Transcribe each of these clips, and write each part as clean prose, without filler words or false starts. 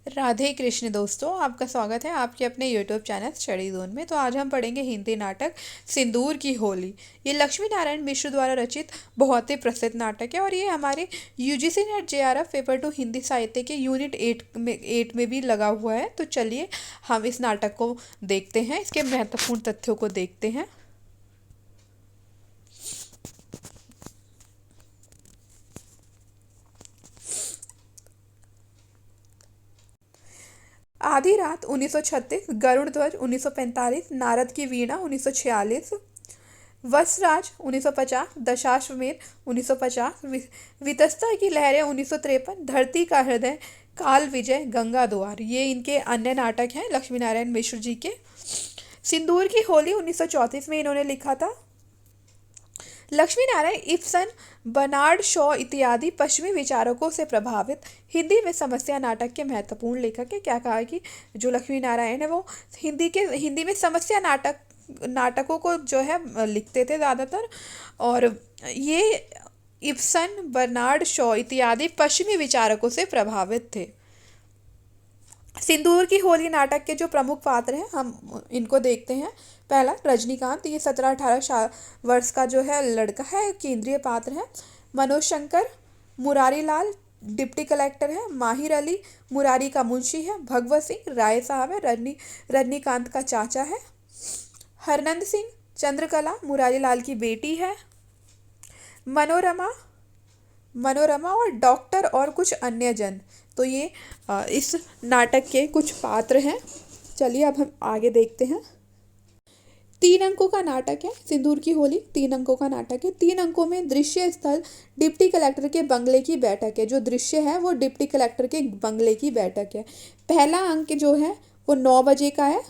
राधे कृष्ण दोस्तों, आपका स्वागत है आपके अपने यूट्यूब चैनल स्टडी जोन में। तो आज हम पढ़ेंगे हिंदी नाटक सिंदूर की होली। ये लक्ष्मी नारायण मिश्र द्वारा रचित बहुत ही प्रसिद्ध नाटक है और ये हमारे UGC net JRF paper 2 Hindi साहित्य के यूनिट 8 में भी लगा हुआ है। तो चलिए हम इस नाटक को देखते हैं, इसके महत्वपूर्ण तथ्यों को देखते हैं। आधी रात 1936, गरुड़ ध्वज 1945, नारद की वीणा 1946, वसराज 1950, दशाश्वमेध 1950, वितस्ता की लहरें 1953, धरती का हृदय, काल विजय, गंगा द्वार, ये इनके अन्य नाटक हैं लक्ष्मी नारायण मिश्र जी के। सिंदूर की होली 1934 में इन्होंने लिखा था। Lakshmi Narayan Ibsen, Bernard Shaw इत्यादि पश्चिमी विचारकों से प्रभावित हिंदी में समस्या नाटक के महत्वपूर्ण लेखक है। क्या कहा है कि जो लक्ष्मी नारायण है वो हिंदी में समस्या नाटकों को जो है लिखते थे ज़्यादातर। और ये इब्सन, बर्नार्ड शॉ इत्यादि पश्चिमी विचारकों से प्रभावित थे। सिंदूर की होली नाटक के जो प्रमुख पात्र हैं हम इनको देखते हैं। पहला रजनीकांत, ये 17-18 वर्ष का जो है लड़का है, केंद्रीय पात्र है। मनोज शंकर, मुरारी लाल डिप्टी कलेक्टर है। माहिर अली मुरारी का मुंशी है। भगवत सिंह राय साहब है, रजनीकांत का चाचा है। हरनंद सिंह, चंद्रकला मुरारी लाल की बेटी है। मनोरमा मनोरमा और डॉक्टर और कुछ अन्य जन। तो ये इस नाटक के कुछ पात्र हैं। चलिए अब हम आगे देखते हैं। 3 अंकों का नाटक है सिंदूर की होली। 3 अंकों का नाटक है। 3 अंकों में दृश्य स्थल डिप्टी कलेक्टर के बंगले की बैठक है। जो दृश्य है वो डिप्टी कलेक्टर के बंगले की बैठक है। पहला अंक जो है वो 9 बजे का है,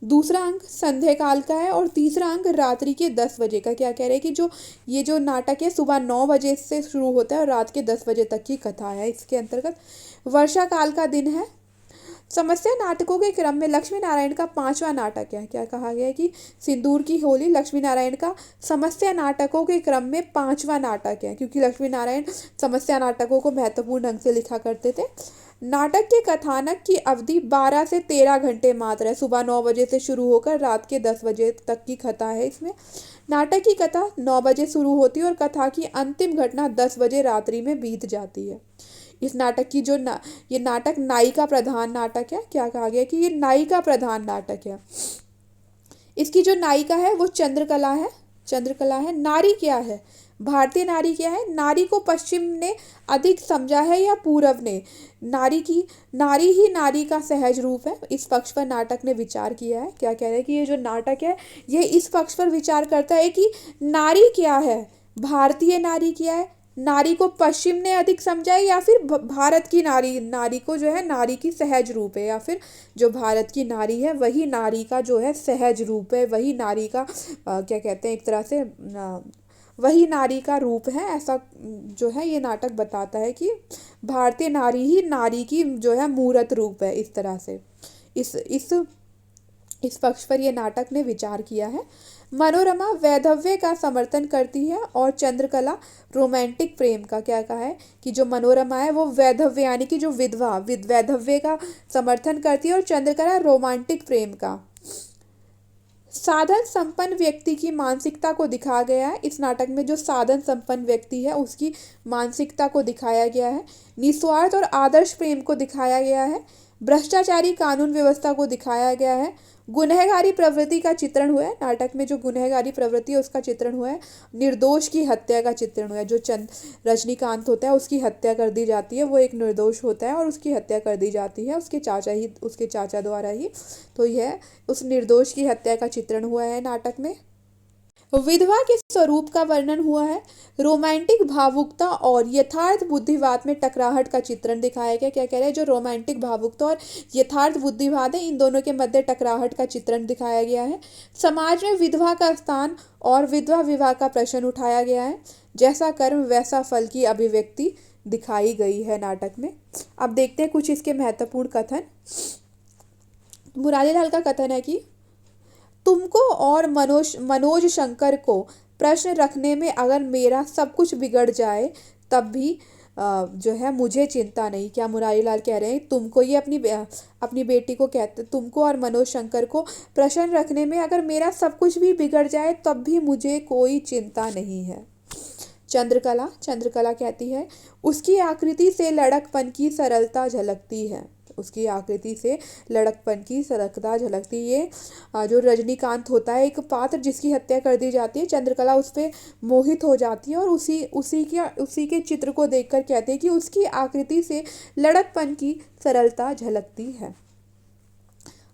दूसरा अंक संध्या काल का है और तीसरा अंक रात्रि के 10 बजे का। क्या कह रहे हैं कि ये जो नाटक है सुबह 9 बजे से शुरू होता है और रात के 10 बजे तक की कथा है। इसके अंतर्गत वर्षा काल का दिन है। समस्या नाटकों के क्रम में लक्ष्मी नारायण का 5वां नाटक है। क्या कहा गया है कि सिंदूर की होली लक्ष्मी नारायण का समस्या नाटकों के क्रम में 5वां नाटक है, क्योंकि लक्ष्मी नारायण समस्या नाटकों को महत्वपूर्ण ढंग से लिखा करते थे। नाटक के कथानक की अवधि 12 से 13 घंटे मात्र है। सुबह 9 बजे से शुरू होकर रात के 10 बजे तक की कथा है। इसमें नाटक की कथा 9 बजे शुरू होती है और कथा की अंतिम घटना 10 बजे रात्रि में बीत जाती है। इस नाटक की ये नाटक नायिका प्रधान नाटक है। क्या कहा गया कि ये नायिका प्रधान नाटक है। इसकी जो नायिका है वो चंद्रकला है। नारी क्या है, भारतीय नारी क्या है? नारी को पश्चिम ने अधिक समझा है या पूर्व ने? नारी ही नारी का सहज रूप है। इस पक्ष पर नाटक ने विचार किया है। क्या कह रहे हैं कि ये जो नाटक है ये इस पक्ष पर विचार करता है कि नारी क्या है, भारतीय नारी क्या है, नारी को पश्चिम ने अधिक समझा है या फिर भारत की नारी को जो है नारी की सहज रूप है, या फिर जो भारत की नारी है वही नारी का जो है सहज रूप है, वही नारी का क्या कहते हैं एक तरह से वही नारी का रूप है। ऐसा जो है ये नाटक बताता है कि भारतीय नारी ही नारी की जो है मूर्त रूप है। इस तरह से इस पक्ष पर यह नाटक ने विचार किया है। मनोरमा वैधव्य का समर्थन करती है और चंद्रकला रोमांटिक प्रेम का। क्या कहा है कि जो मनोरमा है वो वैधव्य यानी कि जो विधवा वैधव्य का समर्थन करती है और चंद्रकला रोमांटिक प्रेम का। साधन संपन्न व्यक्ति की मानसिकता को दिखाया गया है। इस नाटक में जो साधन संपन्न व्यक्ति है उसकी मानसिकता को दिखाया गया है। निस्वार्थ और आदर्श प्रेम को दिखाया गया है। भ्रष्टाचारी कानून व्यवस्था को दिखाया गया है। गुनहगारी प्रवृत्ति का चित्रण हुआ है। नाटक में जो गुनहगारी प्रवृत्ति है उसका चित्रण हुआ है। निर्दोष की हत्या का चित्रण हुआ है। जो रजनीकांत होता है उसकी हत्या कर दी जाती है। वो एक निर्दोष होता है और उसकी हत्या कर दी जाती है उसके चाचा द्वारा ही। तो यह उस निर्दोष की हत्या का चित्रण हुआ है नाटक में। विधवा के स्वरूप का वर्णन हुआ है। रोमांटिक भावुकता और यथार्थ बुद्धिवाद में टकराहट का चित्रण दिखाया गया। क्या कह रहे हैं, जो रोमांटिक भावुकता और यथार्थ बुद्धिवाद है इन दोनों के मध्य टकराहट का चित्रण दिखाया गया है। समाज में विधवा का स्थान और विधवा विवाह का प्रश्न उठाया गया है। जैसा कर्म वैसा फल की अभिव्यक्ति दिखाई गई है नाटक में। अब देखते हैं कुछ इसके महत्वपूर्ण कथन। मुरारी लाल का कथन है कि तुमको और मनोज शंकर को प्रश्न रखने में अगर मेरा सब कुछ बिगड़ जाए तब भी जो है मुझे चिंता नहीं। क्या मुरारी लाल कह रहे हैं, तुमको ये अपनी बेटी को कहते, तुमको और मनोज शंकर को प्रसन्न रखने में अगर मेरा सब कुछ भी बिगड़ जाए तब भी मुझे कोई चिंता नहीं है। चंद्रकला कहती है, उसकी आकृति से लड़कपन की सरलता झलकती है। उसकी आकृति से लड़कपन की सरलता झलकती। ये जो रजनीकांत होता है, एक पात्र जिसकी हत्या कर दी जाती है, चंद्रकला उस पर मोहित हो जाती है और उसी के चित्र को देखकर कहते हैं कि उसकी आकृति से लड़कपन की सरलता झलकती है।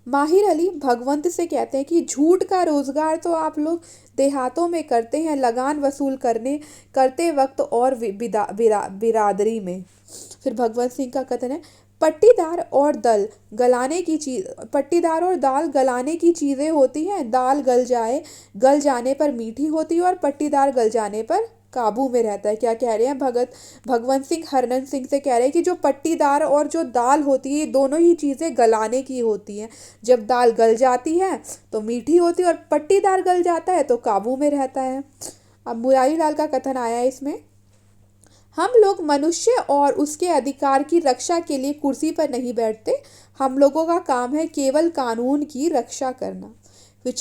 माहिर अली भगवंत से कहते हैं कि झूठ का रोजगार तो आप लोग देहातों में करते हैं, लगान वसूल करते वक्त और बिरादरी में। फिर भगवंत सिंह का कथन है, पट्टीदार और दाल गलाने की चीज़ें होती हैं। दाल गल जाने पर मीठी होती है और पट्टीदार गल जाने पर काबू में रहता है। क्या कह रहे हैं भगवंत सिंह हरनंद सिंह से कह रहे हैं कि जो पट्टीदार और जो दाल होती है, ये दोनों ही चीज़ें गलाने की होती हैं। जब दाल गल जाती है तो मीठी होती है और पट्टीदार गल जाता है तो काबू में रहता है। अब मुरारी लाल का कथन आया है इसमें, हम लोग मनुष्य और उसके अधिकार की रक्षा के लिए कुर्सी पर नहीं बैठते, हम लोगों का काम है केवल कानून की रक्षा करना। फिर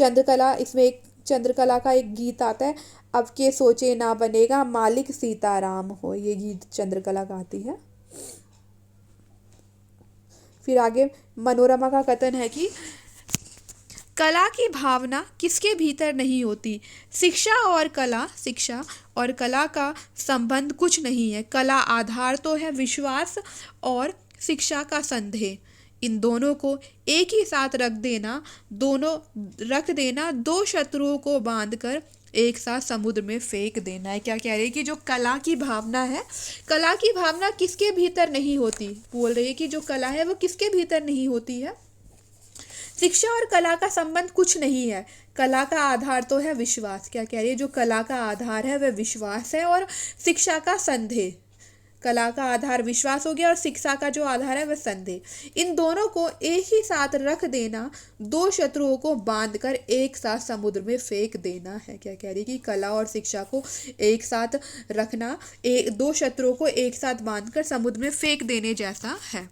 चंद्रकला का एक गीत आता है, अब के सोचे ना बनेगा मालिक सीताराम हो, ये गीत चंद्रकला गाती है। फिर आगे मनोरमा का कथन है कि कला की भावना किसके भीतर नहीं होती। शिक्षा और कला का संबंध कुछ नहीं है। कला आधार तो है विश्वास और शिक्षा का संदेह। इन दोनों को एक ही साथ रख देना दो शत्रुओं को बांधकर एक साथ समुद्र में फेंक देना है। क्या कह रही है कि जो कला की भावना है, कला की भावना किसके भीतर नहीं होती। बोल रही है कि जो कला है वो किसके भीतर नहीं होती है। शिक्षा और कला का संबंध कुछ नहीं है। कला का आधार तो है विश्वास। क्या कह रही है, जो कला का आधार है वह विश्वास है और शिक्षा का संदेह। कला का आधार विश्वास हो गया और शिक्षा का जो आधार है वह संदेह। इन दोनों को एक ही साथ रख देना दो शत्रुओं को बांधकर एक साथ समुद्र में फेंक देना है। क्या कह रही है कि कला और शिक्षा को एक साथ रखना दो शत्रुओं को एक साथ बांधकर समुद्र में फेंक देने जैसा है।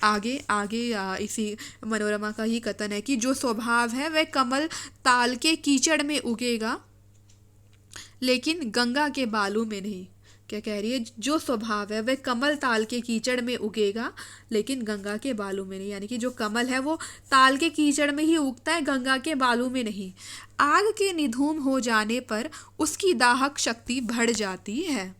आगे इसी मनोरमा का ही कथन है कि जो स्वभाव है वह कमल ताल के कीचड़ में उगेगा लेकिन गंगा के बालू में नहीं। क्या कह रही है, जो स्वभाव है वह कमल ताल के कीचड़ में उगेगा लेकिन गंगा के बालू में नहीं। यानी कि जो कमल है वो ताल के कीचड़ में ही उगता है, गंगा के बालू में नहीं। आग के निधूम हो जाने पर उसकी दाहक शक्ति बढ़ जाती है।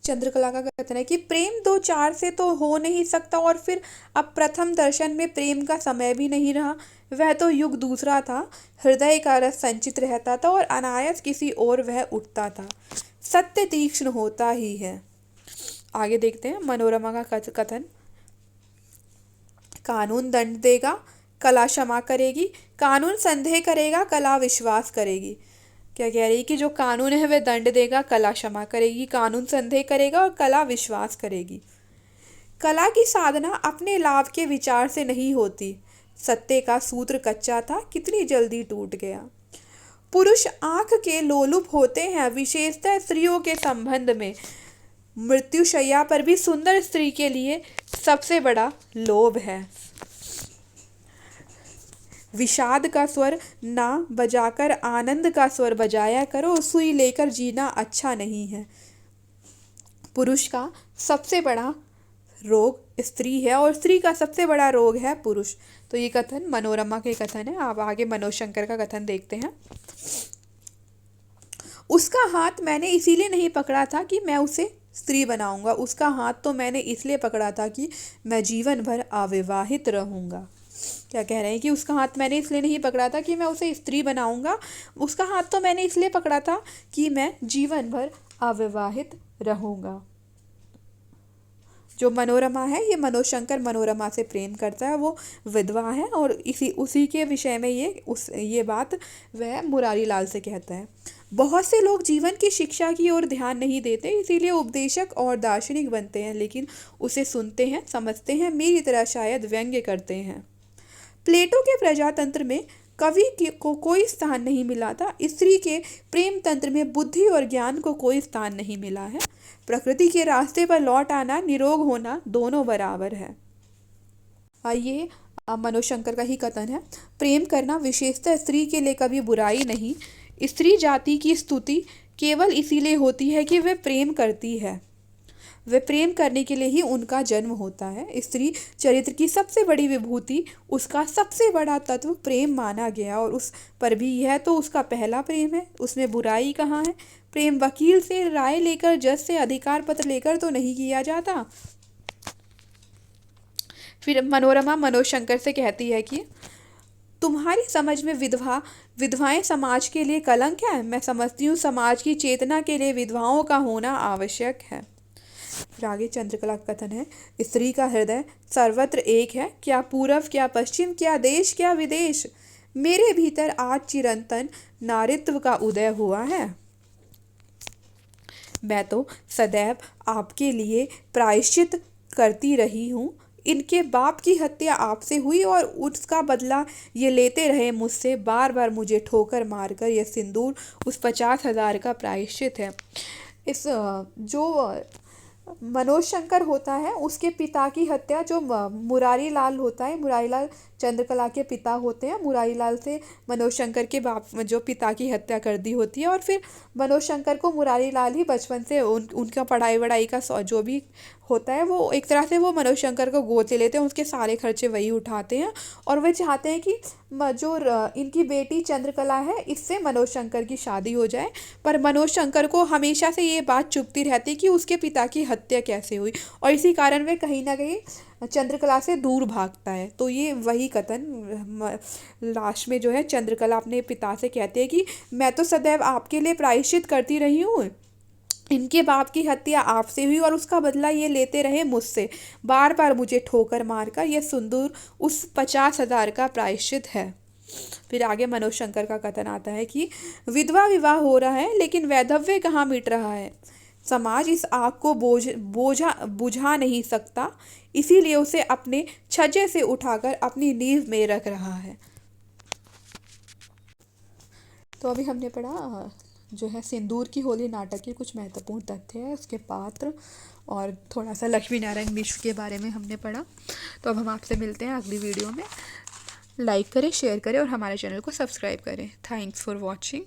चंद्रकला का कथन है कि प्रेम दो चार से तो हो नहीं सकता और फिर अब प्रथम दर्शन में प्रेम का समय भी नहीं रहा। वह तो युग दूसरा था, हृदय का रस संचित रहता था और अनायास किसी और वह उठता था। सत्य तीक्ष्ण होता ही है। आगे देखते हैं मनोरमा का कथन, कानून दंड देगा, कला क्षमा करेगी। कानून संदेह करेगा, कला विश्वास करेगी। क्या कह रही है कि जो कानून है वह दंड देगा, कला क्षमा करेगी। कानून संदेह करेगा और कला विश्वास करेगी। कला की साधना अपने लाभ के विचार से नहीं होती। सत्य का सूत्र कच्चा था, कितनी जल्दी टूट गया। पुरुष आंख के लोलुप होते हैं, विशेषतः स्त्रियों के संबंध में। मृत्युशैया पर भी सुंदर स्त्री के लिए सबसे बड़ा लोभ है। विषाद का स्वर ना बजाकर आनंद का स्वर बजाया करो, सुई लेकर जीना अच्छा नहीं है। पुरुष का सबसे बड़ा रोग स्त्री है और स्त्री का सबसे बड़ा रोग है पुरुष। तो ये कथन मनोरमा के कथन है। आप आगे मनोज शंकर का कथन देखते हैं। उसका हाथ मैंने इसीलिए नहीं पकड़ा था कि मैं उसे स्त्री बनाऊंगा। उसका हाथ तो मैंने इसलिए पकड़ा था कि मैं जीवन भर अविवाहित रहूंगा। क्या कह रहे हैं कि उसका हाथ मैंने इसलिए नहीं पकड़ा था कि मैं उसे स्त्री बनाऊंगा, उसका हाथ तो मैंने इसलिए पकड़ा था कि मैं जीवन भर अविवाहित रहूंगा। जो मनोरमा है, ये मनोज शंकर मनोरमा से प्रेम करता है, वो विधवा है और उसी के विषय में ये बात वह मुरारी लाल से कहता है। बहुत से लोग जीवन की शिक्षा की ओर ध्यान नहीं देते, इसीलिए उपदेशक और दार्शनिक बनते हैं, लेकिन उसे सुनते हैं, समझते हैं, मेरी तरह शायद व्यंग्य करते हैं। प्लेटो के प्रजातंत्र में को कोई स्थान नहीं मिला था। स्त्री के प्रेम तंत्र में बुद्धि और ज्ञान को कोई स्थान नहीं मिला है। प्रकृति के रास्ते पर लौट आना, निरोग होना दोनों बराबर है। ये मनोशंकर का ही कथन है। प्रेम करना विशेषतः स्त्री के लिए कभी बुराई नहीं। स्त्री जाति की स्तुति केवल इसीलिए होती है कि वे प्रेम करती है। वे प्रेम करने के लिए ही उनका जन्म होता है। स्त्री चरित्र की सबसे बड़ी विभूति, उसका सबसे बड़ा तत्व प्रेम माना गया, और उस पर भी यह तो उसका पहला प्रेम है, उसमें बुराई कहाँ है। प्रेम वकील से राय लेकर, जज से अधिकार पत्र लेकर तो नहीं किया जाता। फिर मनोरमा मनोशंकर से कहती है कि तुम्हारी समझ में विधवाएं समाज के लिए कलंक है। मैं समझती हूँ समाज की चेतना के लिए विधवाओं का होना आवश्यक है। फिर आगे चंद्रकला का कथन है, स्त्री का हृदय सर्वत्र एक है, क्या पूर्व क्या पश्चिम, क्या देश क्या विदेश। मेरे भीतर आज चिरंतन नारित्व का उदय हुआ है। मैं तो सदैव आपके लिए प्रायश्चित करती रही हूँ। इनके बाप की हत्या आपसे हुई और उसका बदला ये लेते रहे मुझसे। बार बार मुझे ठोकर मारकर यह सिंदूर उस 50,000 का प्रायश्चित है। इस जो मनोशंकर होता है, उसके पिता की हत्या, जो मुरारी लाल होता है, मुरारी लाल चंद्रकला के पिता होते हैं, मुरारी लाल से मनोशंकर के बाप जो पिता की हत्या कर दी होती है। और फिर मनोशंकर को मुरारी लाल ही बचपन से उनका पढ़ाई वढ़ाई का जो भी होता है, वो एक तरह से वो मनोशंकर को गोद ले लेते हैं, उसके सारे खर्चे वही उठाते हैं। और वे चाहते हैं कि जो इनकी बेटी चंद्रकला है, इससे मनोशंकर की शादी हो जाए। पर मनोशंकर को हमेशा से ये बात चुभती रहती कि उसके पिता की हत्या कैसे हुई, और इसी कारण वे कहीं ना कहीं चंद्रकला से दूर भागता है। तो ये वही कथन लास्ट में जो है, चंद्रकला अपने पिता से कहते हैं कि मैं तो सदैव आपके लिए प्रायश्चित करती रही हूँ। इनके बाप की हत्या आपसे हुई और उसका बदला ये लेते रहे मुझसे। बार बार मुझे ठोकर मारकर यह सिंदूर उस 50,000 का प्रायश्चित है। फिर आगे मनोशंकर का कथन आता है कि विधवा विवाह हो रहा है, लेकिन वैधव्य कहाँ मिट रहा है। समाज इस आग को बुझा नहीं सकता, इसीलिए उसे अपने छज्जे से उठाकर अपनी नींव में रख रहा है। तो अभी हमने पढ़ा जो है सिंदूर की होली नाटक के कुछ महत्वपूर्ण तथ्य है, उसके पात्र, और थोड़ा सा लक्ष्मी नारायण मिश्र के बारे में हमने पढ़ा। तो अब हम आपसे मिलते हैं अगली वीडियो में। लाइक करें, शेयर करें और हमारे चैनल को सब्सक्राइब करें। Thanks for watching.